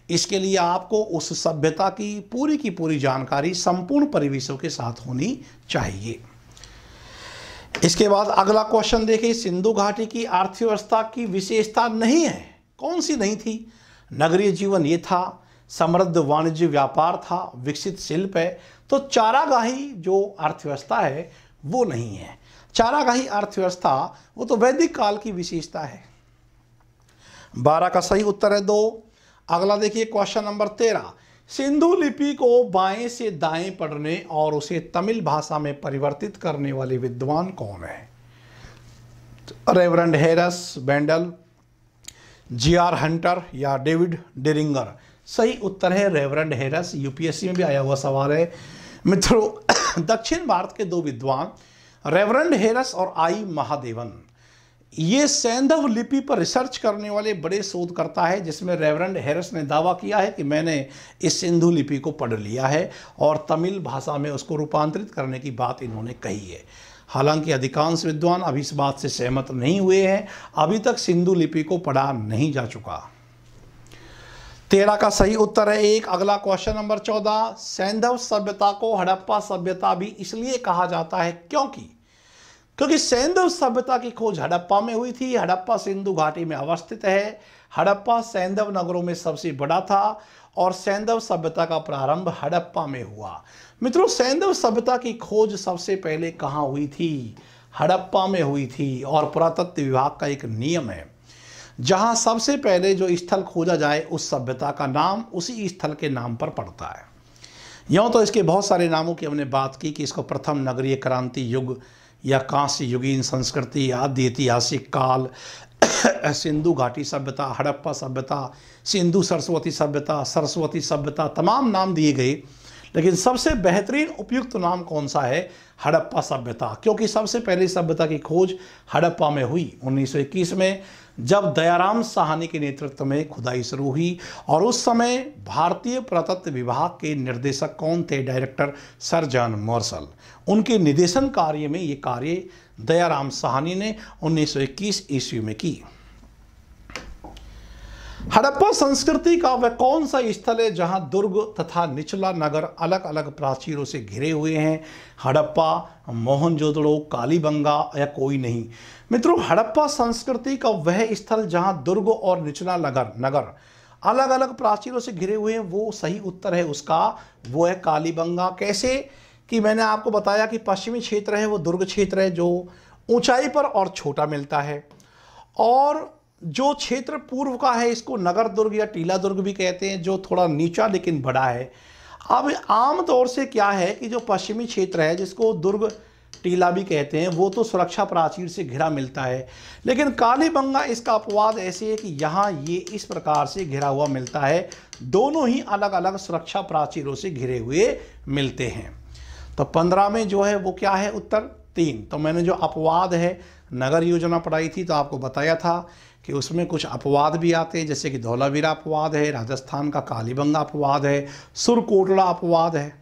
इसके लिए आपको उस सभ्यता की पूरी जानकारी संपूर्ण परिवेशों के साथ होनी चाहिए। इसके बाद अगला क्वेश्चन देखिए, सिंधु घाटी की अर्थव्यवस्था की विशेषता नहीं है, कौन सी नहीं थी? नगरीय जीवन ये था, समृद्ध वाणिज्य व्यापार था, विकसित शिल्प है। तो चारागाही जो अर्थव्यवस्था है वो नहीं है। चारागाही अर्थव्यवस्था वो तो वैदिक काल की विशेषता है। 12 का सही उत्तर है 2। अगला देखिए क्वेश्चन नंबर 13, सिंधु लिपि को बाएं से दाएं पढ़ने और उसे तमिल भाषा में परिवर्तित करने वाले विद्वान कौन है? Reverend Harris, Bendall, G.R. Hunter या डेविड डेरिंगर? सही उत्तर है रेवरेंड हैरस। यूपीएससी में भी आया हुआ सवाल है मित्रों। दक्षिण भारत के 2 विद्वान रेवरेंड हैरस और आई महादेवन, ये सैंधव लिपि पर रिसर्च करने वाले बड़े शोधकर्ता है, जिसमें रेवरेंड हैरस ने दावा किया है कि मैंने इस सिंधु लिपि को पढ़ लिया है और तमिल भाषा में उसको रूपांतरित करने की बात इन्होंने कही है। हालांकि अधिकांश विद्वान अभी इस बात से सहमत नहीं हुए हैं। अभी तक सिंधु लिपि को पढ़ा नहीं जा चुका। 13 का सही उत्तर है 1। अगला क्वेश्चन नंबर 14, सैंधव सभ्यता को हड़प्पा सभ्यता भी इसलिए कहा जाता है क्योंकि सैंधव सभ्यता की खोज हड़प्पा में हुई थी। हड़प्पा सिंधु घाटी में अवस्थित है। हड़प्पा सैंधव नगरों में सबसे बड़ा था और सैंधव सभ्यता का प्रारंभ हड़प्पा में हुआ। मित्रों, सैंधव सभ्यता की खोज सबसे पहले कहाँ हुई थी? हड़प्पा में हुई थी। और पुरातत्व विभाग का एक नियम है, जहाँ सबसे पहले जो स्थल खोजा जाए उस सभ्यता का नाम उसी स्थल के नाम पर पड़ता है। यूँ तो इसके बहुत सारे नामों की हमने बात की कि इसको प्रथम नगरीय क्रांति युग या कांस्य युगीन संस्कृति, आदि ऐतिहासिक काल, सिंधु घाटी सभ्यता, हड़प्पा सभ्यता, सिंधु सरस्वती सभ्यता, सरस्वती सभ्यता, तमाम नाम दिए गए। लेकिन सबसे बेहतरीन उपयुक्त नाम कौन सा है? हड़प्पा सभ्यता, क्योंकि सबसे पहली सभ्यता की खोज हड़प्पा में हुई 1921 में, जब दयाराम साहनी के नेतृत्व में खुदाई शुरू हुई। और उस समय भारतीय पुरातत्व विभाग के निर्देशक कौन थे? Director sir John Marshall. उनके निदेशन कार्य में ये कार्य दयाराम साहनी ने 1921 ईस्वी में की। हड़प्पा संस्कृति का वह कौन सा स्थल है जहां दुर्ग तथा निचला नगर अलग अलग प्राचीरों से घिरे हुए हैं? हड़प्पा, मोहनजोदड़ो, कालीबंगा या कोई नहीं? मित्रों, हड़प्पा संस्कृति का वह स्थल जहां दुर्ग और निचला नगर अलग अलग प्राचीरों से घिरे हुए हैं, वो सही उत्तर है उसका, वो है कालीबंगा। कैसे कि मैंने आपको बताया कि पश्चिमी क्षेत्र है वो दुर्ग क्षेत्र है जो ऊंचाई पर और छोटा मिलता है, और जो क्षेत्र पूर्व का है इसको नगर दुर्ग या टीला दुर्ग भी कहते हैं, जो थोड़ा नीचा लेकिन बड़ा है। अब आम तौर से क्या है कि जो पश्चिमी क्षेत्र है जिसको दुर्ग टीला भी कहते हैं वो तो सुरक्षा प्राचीर से घिरा मिलता है, लेकिन कालीबंगा इसका अपवाद ऐसे है कि यहाँ ये इस प्रकार से घिरा हुआ मिलता है, दोनों ही अलग अलग सुरक्षा प्राचीरों से घिरे हुए मिलते हैं। तो 15 में जो है वो क्या है उत्तर? 3। तो मैंने जो अपवाद है नगर योजना पढ़ाई थी तो आपको बताया था कि उसमें कुछ अपवाद भी आते हैं, जैसे कि धौलावीरा अपवाद है, राजस्थान का कालीबंगा अपवाद है, सुरकोटड़ा अपवाद है।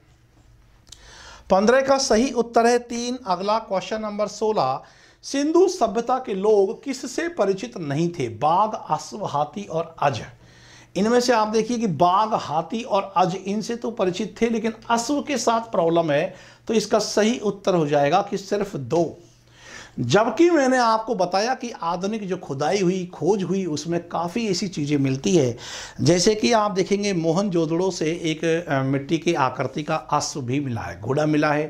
15 का सही उत्तर है 3। अगला क्वेश्चन नंबर 16, सिंधु सभ्यता के लोग किससे परिचित नहीं थे? बाघ, अश्व, हाथी और अज। इनमें से आप देखिए कि बाघ, हाथी और अज इनसे तो परिचित थे, लेकिन अश्व के साथ प्रॉब्लम है, तो इसका सही उत्तर हो जाएगा कि सिर्फ 2। जबकि मैंने आपको बताया कि आधुनिक जो खुदाई हुई, खोज हुई, उसमें काफ़ी ऐसी चीज़ें मिलती है, जैसे कि आप देखेंगे मोहनजोदड़ो से एक मिट्टी की आकृति का अश्व भी मिला है, घोड़ा मिला है।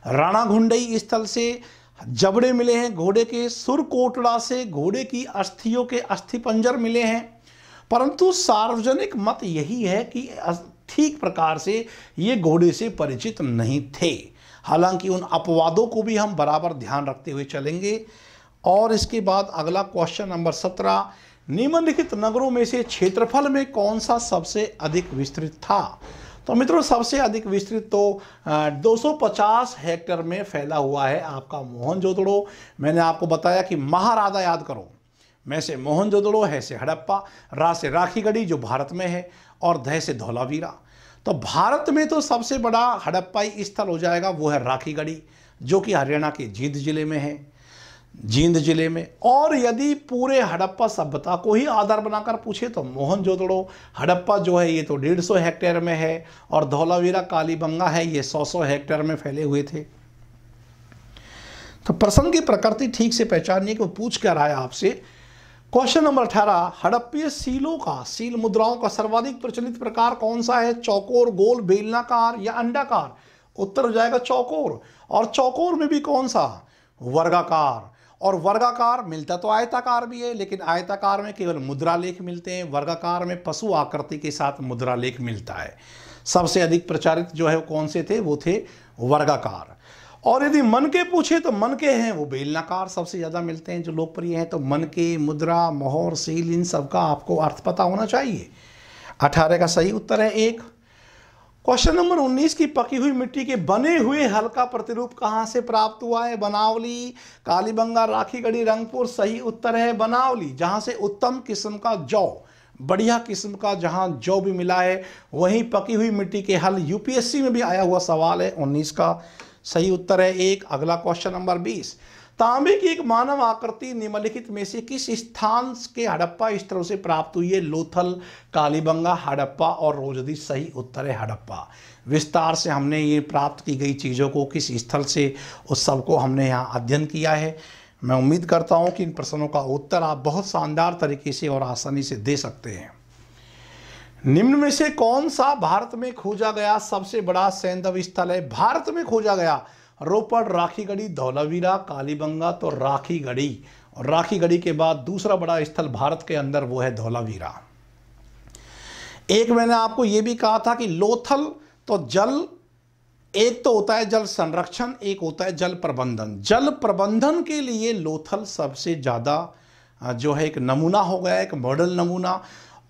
राणागुंडई स्थल से जबड़े मिले हैं घोड़े के। सुरकोटड़ा से घोड़े की अस्थियों के अस्थिपंजर मिले हैं। परंतु सार्वजनिक मत यही है कि ठीक प्रकार से ये घोड़े से परिचित नहीं थे। हालांकि उन अपवादों को भी हम बराबर ध्यान रखते हुए चलेंगे। और इसके बाद अगला क्वेश्चन नंबर 17, निम्नलिखित नगरों में से क्षेत्रफल में कौन सा सबसे अधिक विस्तृत था? तो मित्रों, सबसे अधिक विस्तृत तो 250 हेक्टेयर में फैला हुआ है आपका मोहनजोदड़ो। मैंने आपको बताया कि महाराजा याद करो, मैं से मोहनजोदड़ो, है से हड़प्पा, रा से राखीगढ़ी जो भारत में है, और ध से धौलावीरा। तो भारत में तो सबसे बड़ा हड़प्पाई स्थल हो जाएगा वो है राखीगढ़ी, जो कि हरियाणा के जींद जिले में है, जींद जिले में। और यदि पूरे हड़प्पा सभ्यता को ही आधार बनाकर पूछे तो मोहनजोदड़ो, हड़प्पा जो है ये तो 150 हेक्टेयर में है, और धौलावीरा, कालीबंगा है ये 100 हेक्टेयर में फैले हुए थे। तो प्रश्न की प्रकृति ठीक से पहचानिए कि वो पूछ क्या रहा है आपसे। क्वेश्चन नंबर 18, हड़प्पीय सीलों का, सील मुद्राओं का सर्वाधिक प्रचलित प्रकार कौन सा है? चौकोर, गोल, बेलनाकार या अंडाकार? उत्तर हो जाएगा चौकोर। और चौकोर में भी कौन सा? वर्गाकार। और वर्गाकार मिलता तो आयताकार भी है, लेकिन आयताकार में केवल मुद्रा लेख मिलते हैं, वर्गाकार में पशु आकृति के साथ मुद्रा लेख मिलता है। सबसे अधिक प्रचारित जो है वो कौन से थे? वो थे वर्गाकार। और यदि मन के पूछे तो मन के हैं वो बेलनाकार सबसे ज़्यादा मिलते हैं जो लोकप्रिय हैं। तो मन के, मुद्रा, मोहर, सील, इन सब का आपको अर्थ पता होना चाहिए। 18 का सही उत्तर है 1। क्वेश्चन नंबर 19, की पकी हुई मिट्टी के बने हुए हल्का प्रतिरूप कहाँ से प्राप्त हुआ है? बनावली, कालीबंगा, राखीगढ़ी, रंगपुर। सही उत्तर है बनावली, जहाँ से उत्तम किस्म का जौ, बढ़िया किस्म का जहाँ जौ भी मिला है, वहीं पकी हुई मिट्टी के हल। यूपीएससी में भी आया हुआ सवाल है। 19 का सही उत्तर है 1। अगला क्वेश्चन नंबर 20, तांबे की एक मानव आकृति निम्नलिखित में से किस स्थान के हड़प्पा स्थलों से प्राप्त हुई है? लोथल, कालीबंगा, हड़प्पा और रोजदी। सही उत्तर है हड़प्पा। विस्तार से हमने ये प्राप्त की गई चीज़ों को किस स्थल से, उस सब को हमने यहाँ अध्ययन किया है। मैं उम्मीद करता हूँ कि इन प्रश्नों का उत्तर आप बहुत शानदार तरीके से और आसानी से दे सकते हैं। निम्न में से कौन सा भारत में खोजा गया सबसे बड़ा सैंधव स्थल है? भारत में खोजा गया रोपड़, राखीगढ़ी, धौलावीरा, कालीबंगा। तो राखीगढ़ी, और राखीगढ़ी के बाद दूसरा बड़ा स्थल भारत के अंदर वो है धौलावीरा। एक मैंने आपको ये भी कहा था कि लोथल तो जल, एक तो होता है जल संरक्षण, एक होता है जल प्रबंधन। जल प्रबंधन के लिए लोथल सबसे ज़्यादा जो है एक नमूना हो गया, एक मॉडल नमूना।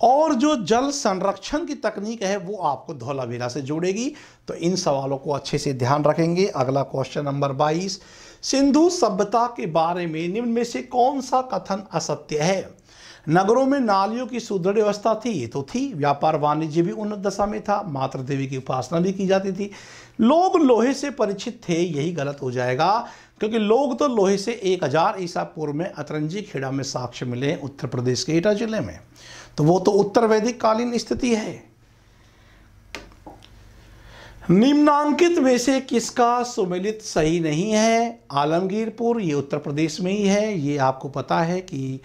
और जो जल संरक्षण की तकनीक है वो आपको धौलावीरा से जोड़ेगी। तो इन सवालों को अच्छे से ध्यान रखेंगे। अगला क्वेश्चन नंबर 22, सिंधु सभ्यता के बारे में निम्न में से कौन सा कथन असत्य है? नगरों में नालियों की सुदृढ़ व्यवस्था थी, ये तो थी। व्यापार वाणिज्य भी उन्नत दशा में था। मातृ देवी की उपासना भी की जाती थी। लोग लोहे से परिचित थे, यही गलत हो जाएगा, क्योंकि लोग तो लोहे से 1000 ईसा पूर्व में अतरंजी खेड़ा में साक्ष्य मिले हैं, उत्तर प्रदेश के एटा जिले में। तो वो तो उत्तर वैदिक कालीन स्थिति है। निम्नांकित में से किसका सुमेलित सही नहीं है? आलमगीरपुर, ये उत्तर प्रदेश में ही है। ये आपको पता है कि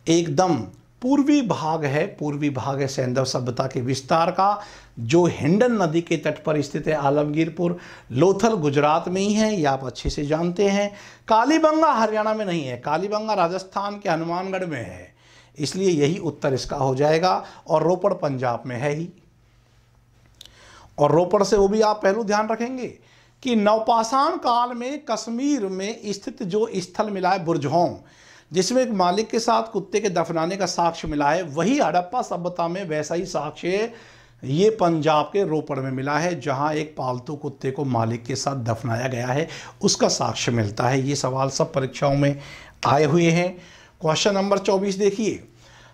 एकदम पूर्वी भाग है सैंधव सभ्यता के विस्तार का, जो हिंडन नदी के तट पर स्थित है आलमगीरपुर। लोथल गुजरात में ही है, ये आप अच्छे से जानते हैं। कालीबंगा हरियाणा में नहीं है, कालीबंगा राजस्थान के हनुमानगढ़ में है, इसलिए यही उत्तर इसका हो जाएगा। और रोपड़ पंजाब में है ही। और रोपड़ से वो भी आप पहलू ध्यान रखेंगे कि नवपाषाण काल में कश्मीर में स्थित जो स्थल मिला है बुर्जहोम, जिसमें एक मालिक के साथ कुत्ते के दफनाने का साक्ष्य मिला है, वही हड़प्पा सभ्यता में वैसा ही साक्ष्य ये पंजाब के रोपड़ में मिला है, जहां एक पालतू कुत्ते को मालिक के साथ दफनाया गया है, उसका साक्ष्य मिलता है। ये सवाल सब परीक्षाओं में आए हुए हैं। क्वेश्चन नंबर 24 देखिए,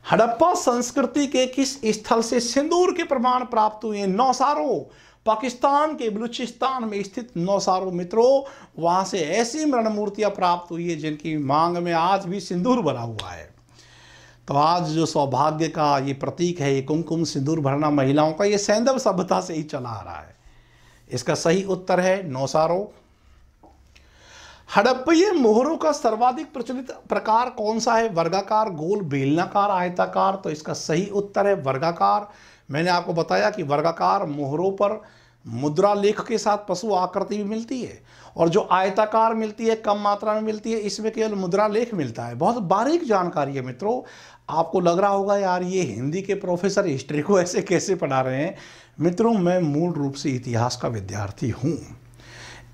हड़प्पा संस्कृति के किस स्थल से सिंदूर के प्रमाण प्राप्त हुए? नौसारो, पाकिस्तान के बलूचिस्तान में स्थित नौसारो मित्रों, वहां से ऐसी मृण मूर्तियां प्राप्त हुई है जिनकी मांग में आज भी सिंदूर भरा हुआ है। तो आज जो सौभाग्य का ये प्रतीक है, ये कुमकुम सिंदूर भरना महिलाओं का, ये सैंधव सभ्यता से ही चला आ रहा है। इसका सही उत्तर है नौसारो। हड़प्पीय मोहरों का सर्वाधिक प्रचलित प्रकार कौन सा है? वर्गाकार, गोल, बेलनाकार, आयताकार। तो इसका सही उत्तर है वर्गाकार। मैंने आपको बताया कि वर्गाकार मोहरों पर मुद्रा लेख के साथ पशु आकृति भी मिलती है, और जो आयताकार मिलती है कम मात्रा में मिलती है, इसमें केवल मुद्रा लेख मिलता है। बहुत बारीक जानकारी है मित्रों। आपको लग रहा होगा यार ये हिंदी के प्रोफेसर हिस्ट्री को ऐसे कैसे पढ़ा रहे हैं। मित्रों, मैं मूल रूप से इतिहास का विद्यार्थी हूँ।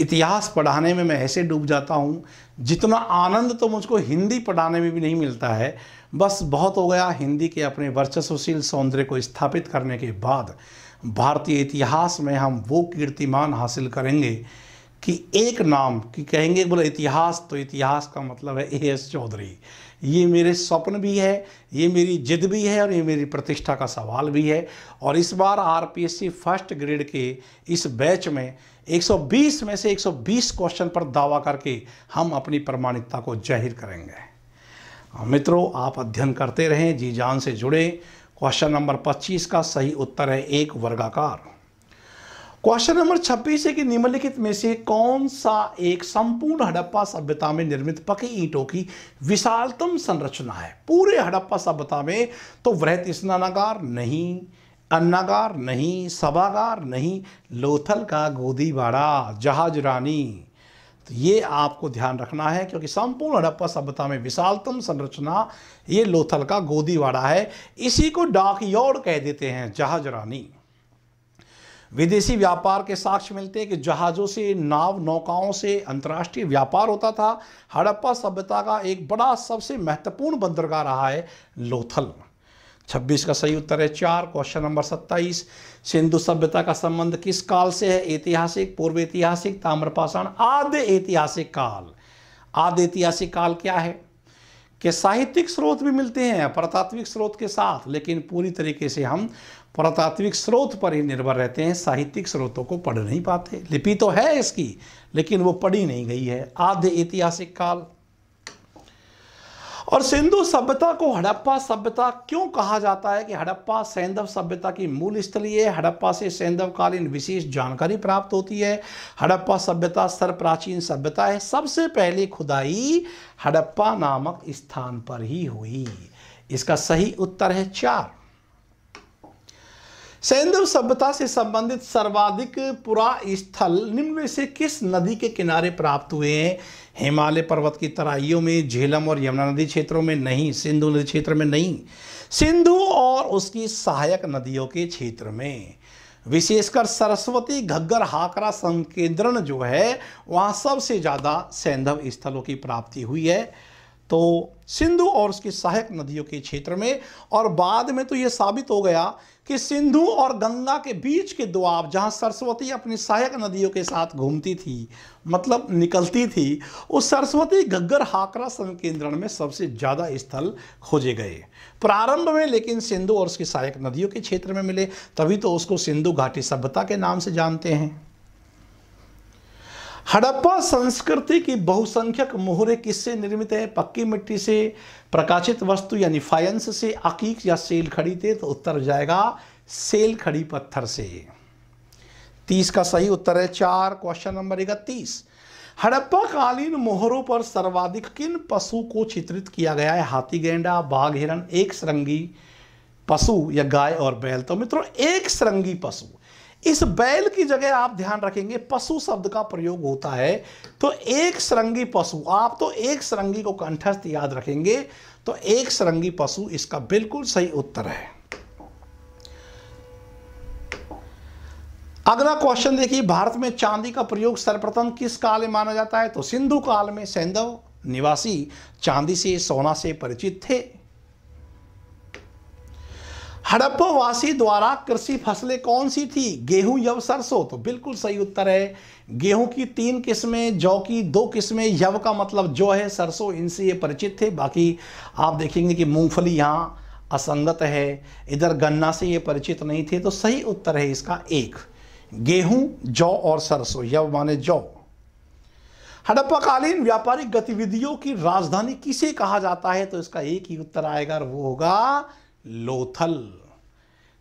इतिहास पढ़ाने में मैं ऐसे डूब जाता हूँ, जितना आनंद तो मुझको हिंदी पढ़ाने में भी नहीं मिलता है। बस बहुत हो गया। हिंदी के अपने वर्चस्वशील सौंदर्य को स्थापित करने के बाद भारतीय इतिहास में हम वो कीर्तिमान हासिल करेंगे कि एक नाम कि कहेंगे बोले इतिहास, तो इतिहास का मतलब है A.S. चौधरी। ये मेरे स्वप्न भी है, ये मेरी जिद भी है, और ये मेरी प्रतिष्ठा का सवाल भी है। और इस बार आरपीएससी फर्स्ट ग्रेड के इस बैच में 120 में से 120 क्वेश्चन पर दावा करके हम अपनी प्रामाणिकता को जाहिर करेंगे। मित्रों, आप अध्ययन करते रहें, जी जान से जुड़े। क्वेश्चन नंबर 25 का सही उत्तर है एक वर्गाकार। क्वेश्चन नंबर 26 है कि निम्नलिखित में से कौन सा एक संपूर्ण हड़प्पा सभ्यता में निर्मित पकी ईंटों की विशालतम संरचना है? पूरे हड़प्पा सभ्यता में तो वृहत स्नानागार नहीं, अन्नागार नहीं, सभागार नहीं, लोथल का गोदीवाड़ा, जहाज रानी। तो ये आपको ध्यान रखना है, क्योंकि संपूर्ण हड़प्पा सभ्यता में विशालतम संरचना ये लोथल का गोदीवाड़ा है। इसी को डाकयॉर्ड कह देते हैं, जहाज रानी। विदेशी व्यापार के साक्ष्य मिलते हैं कि जहाज़ों से, नाव नौकाओं से अंतर्राष्ट्रीय व्यापार होता था। हड़प्पा सभ्यता का एक बड़ा सबसे महत्वपूर्ण बंदरगाह रहा है लोथल। 26 का सही उत्तर है 4। क्वेश्चन नंबर 27, सिंधु सभ्यता का संबंध किस काल से है? ऐतिहासिक, पूर्व ऐतिहासिक, ताम्रपाषाण, आद्य ऐतिहासिक काल। आद्य ऐतिहासिक काल क्या है कि साहित्यिक स्रोत भी मिलते हैं पुरातात्विक स्रोत के साथ, लेकिन पूरी तरीके से हम पुरातात्विक स्रोत पर ही निर्भर रहते हैं, साहित्यिक स्रोतों को पढ़ नहीं पाते। लिपि तो है इसकी, लेकिन वो पढ़ी नहीं गई है। आद्य ऐतिहासिक काल। और सिंधु सभ्यता को हड़प्पा सभ्यता क्यों कहा जाता है? कि हड़प्पा सैंधव सभ्यता की मूल स्थली है। हड़प्पा से सैंधवकालीन विशेष जानकारी प्राप्त होती है। हड़प्पा सभ्यता सर्वप्राचीन सभ्यता है। सबसे पहली खुदाई हड़प्पा नामक स्थान पर ही हुई। इसका सही उत्तर है 4। सैंधव सभ्यता से संबंधित सर्वाधिक पुरा स्थल निम्न में से किस नदी के किनारे प्राप्त हुए हैं? हिमालय पर्वत की तराइयों में, झेलम और यमुना नदी क्षेत्रों में नहीं, सिंधु नदी क्षेत्र में नहीं, सिंधु और उसकी सहायक नदियों के क्षेत्र में, विशेषकर सरस्वती, घग्गर, हाकरा संकेंद्रण जो है वहाँ सबसे ज़्यादा सैंधव स्थलों की प्राप्ति हुई है। तो सिंधु और उसकी सहायक नदियों के क्षेत्र में। और बाद में तो ये साबित हो गया कि सिंधु और गंगा के बीच के दोआब जहां सरस्वती अपनी सहायक नदियों के साथ घूमती थी, मतलब निकलती थी, उस सरस्वती घग्गर हाकरा संकेंद्रण में सबसे ज़्यादा स्थल खोजे गए प्रारंभ में, लेकिन सिंधु और उसकी सहायक नदियों के क्षेत्र में मिले, तभी तो उसको सिंधु घाटी सभ्यता के नाम से जानते हैं। हड़प्पा संस्कृति की बहुसंख्यक मोहरे किससे निर्मित है? पक्की मिट्टी से, प्रकाशित वस्तु यानी फायंस से, अकीक या सेल खड़ी थे? तो उत्तर हो जाएगा सेल खड़ी पत्थर से। 30 का सही उत्तर है 4। क्वेश्चन नंबर 31, हड़प्पा कालीन मोहरों पर सर्वाधिक किन पशु को चित्रित किया गया है? हाथी, गैंडा, बाघ, हिरण, एक श्रृंगी पशु या गाय और बैल? तो मित्रों एक श्रृंगी पशु। इस बैल की जगह आप ध्यान रखेंगे पशु शब्द का प्रयोग होता है, तो एक श्रृंगी पशु, आप तो एक श्रृंगी को कंठस्थ याद रखेंगे, तो एक श्रृंगी पशु इसका बिल्कुल सही उत्तर है। अगला क्वेश्चन देखिए, भारत में चांदी का प्रयोग सर्वप्रथम किस काल में माना जाता है? तो सिंधु काल में सैंधव निवासी चांदी से, सोना से परिचित थे। हड़प्पावासी द्वारा कृषि फसलें कौन सी थी? गेहूं, यव, सरसों? तो बिल्कुल सही उत्तर है गेहूं की 3 किस्में, जौ की 2 किस्में, यव का मतलब जो है, सरसों, इनसे ये परिचित थे। बाकी आप देखेंगे कि मूंगफली यहाँ असंगत है, इधर गन्ना से ये परिचित नहीं थे। तो सही उत्तर है इसका 1, गेहूं, जौ और सरसों। यव माने जौ। हड़प्पाकालीन व्यापारिक गतिविधियों की राजधानी किसे कहा जाता है? तो इसका एक ही उत्तर आएगा और वो होगा लोथल,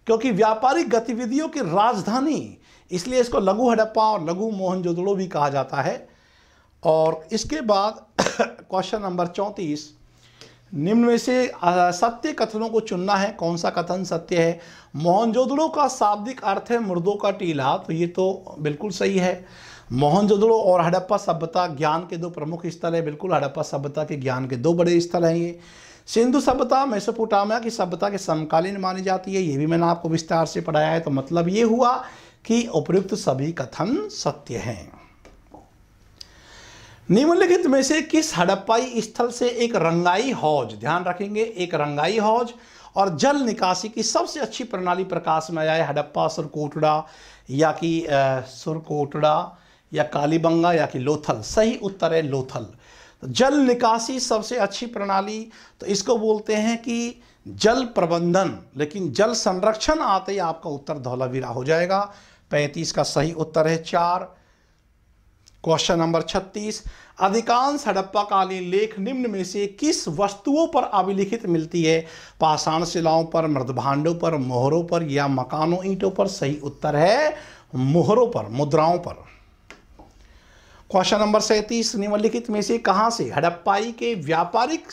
क्योंकि व्यापारिक गतिविधियों की राजधानी, इसलिए इसको लघु हड़प्पा और लघु मोहनजोदड़ो भी कहा जाता है। और इसके बाद क्वेश्चन नंबर 34, निम्न में से सत्य कथनों को चुनना है। कौन सा कथन सत्य है? मोहनजोदड़ो का शाब्दिक अर्थ है मुर्दों का टीला, तो ये तो बिल्कुल सही है। मोहनजोदड़ो और हड़प्पा सभ्यता ज्ञान के 2 प्रमुख स्थल है, बिल्कुल हड़प्पा सभ्यता के ज्ञान के 2 बड़े स्थल हैं ये। सिंधु सभ्यता मेसोपोटामिया की सभ्यता के समकालीन मानी जाती है, ये भी मैंने आपको विस्तार से पढ़ाया है। तो मतलब ये हुआ कि उपयुक्त सभी कथन सत्य हैं। निम्नलिखित में से किस हड़प्पाई स्थल से एक रंगाई हौज, ध्यान रखेंगे, एक रंगाई हौज और जल निकासी की सबसे अच्छी प्रणाली प्रकाश में आया है? हड़प्पा, सुरकोटड़ा या कि सुरकोटड़ा या कालीबंगा या कि लोथल? सही उत्तर है लोथल। तो जल निकासी सबसे अच्छी प्रणाली, तो इसको बोलते हैं कि जल प्रबंधन, लेकिन जल संरक्षण आते ही आपका उत्तर धौलावीरा हो जाएगा। 35 का सही उत्तर है 4। क्वेश्चन नंबर 36, अधिकांश हड़प्पाकालीन लेख निम्न में से किस वस्तुओं पर अभिलिखित मिलती है? पाषाण शिलाओं पर, मृदभांडों पर, मोहरों पर या मकानों, ईंटों पर? सही उत्तर है मोहरों पर, मुद्राओं पर। क्वेश्चन नंबर 37, निम्नलिखित में से कहां से हड़प्पाई के व्यापारिक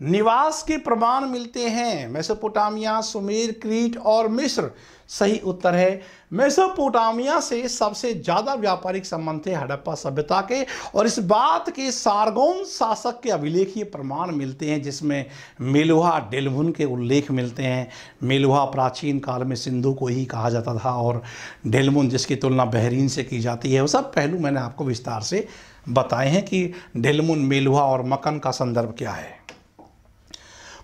निवास के प्रमाण मिलते हैं? मेसोपोटामिया, सुमेर, क्रीट और मिस्र? सही उत्तर है मेसोपोटामिया से सबसे ज्यादा व्यापारिक संबंध थे हड़प्पा सभ्यता के, और इस बात के सारगोन शासक के अभिलेखीय प्रमाण मिलते हैं, जिसमें मेलुहा, डेलमुन के उल्लेख मिलते हैं। मेलुहा प्राचीन काल में सिंधु को ही कहा जाता था और डेलमुन जिसकी तुलना बहरीन से की जाती है। वो सब पहलू मैंने आपको विस्तार से बताए हैं कि डेलमुन, मेलुहा और मकन का संदर्भ क्या है।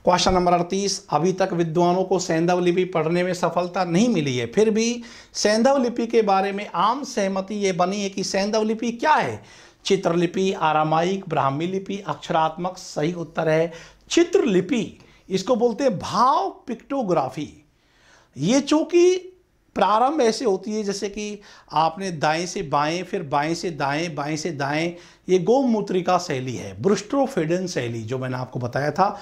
क्वेश्चन नंबर 38, अभी तक विद्वानों को सैंधव लिपि पढ़ने में सफलता नहीं मिली है, फिर भी सैंधव लिपि के बारे में आम सहमति ये बनी है कि सैंधव लिपि क्या है? चित्रलिपि, आरामाइक, ब्राह्मी लिपि, अक्षरात्मक? सही उत्तर है चित्रलिपि। इसको बोलते हैं भाव पिक्टोग्राफी। ये चूंकि प्रारंभ ऐसे होती है जैसे कि आपने दाएं से बाएं, फिर बाएं से दाएं, बाएं से दाएं, ये गोमूत्रिका शैली है, ब्रुस्ट्रोफेडन शैली जो मैंने आपको बताया था।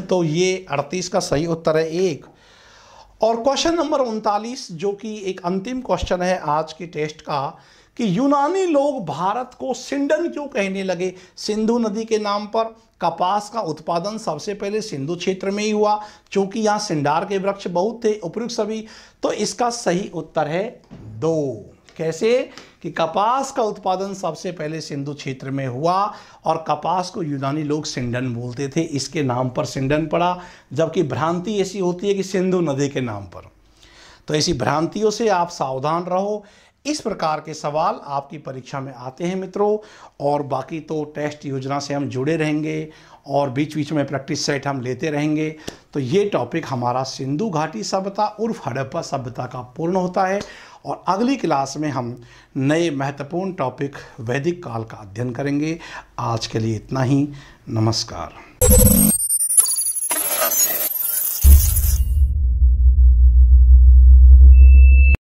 तो ये 38 का सही उत्तर है 1। और क्वेश्चन नंबर 39 जो कि एक अंतिम क्वेश्चन है आज के टेस्ट का, कि यूनानी लोग भारत को सिंडन क्यों कहने लगे? सिंधु नदी के नाम पर। कपास का उत्पादन सबसे पहले सिंधु क्षेत्र में ही हुआ, क्योंकि यहाँ सिंडार के वृक्ष बहुत थे, उपयुक्त सभी। तो इसका सही उत्तर है 2। कैसे? कि कपास का उत्पादन सबसे पहले सिंधु क्षेत्र में हुआ और कपास को यूनानी लोग सिंडन बोलते थे, इसके नाम पर सिंडन पड़ा। जबकि भ्रांति ऐसी होती है कि सिंधु नदी के नाम पर। तो ऐसी भ्रांतियों से आप सावधान रहो। इस प्रकार के सवाल आपकी परीक्षा में आते हैं मित्रों। और बाकी तो टेस्ट योजना से हम जुड़े रहेंगे और बीच बीच में प्रैक्टिस सेट हम लेते रहेंगे। तो ये टॉपिक हमारा सिंधु घाटी सभ्यता उर्फ हड़प्पा सभ्यता का पूर्ण होता है। और अगली क्लास में हम नए महत्वपूर्ण टॉपिक वैदिक काल का अध्ययन करेंगे। आज के लिए इतना ही। नमस्कार।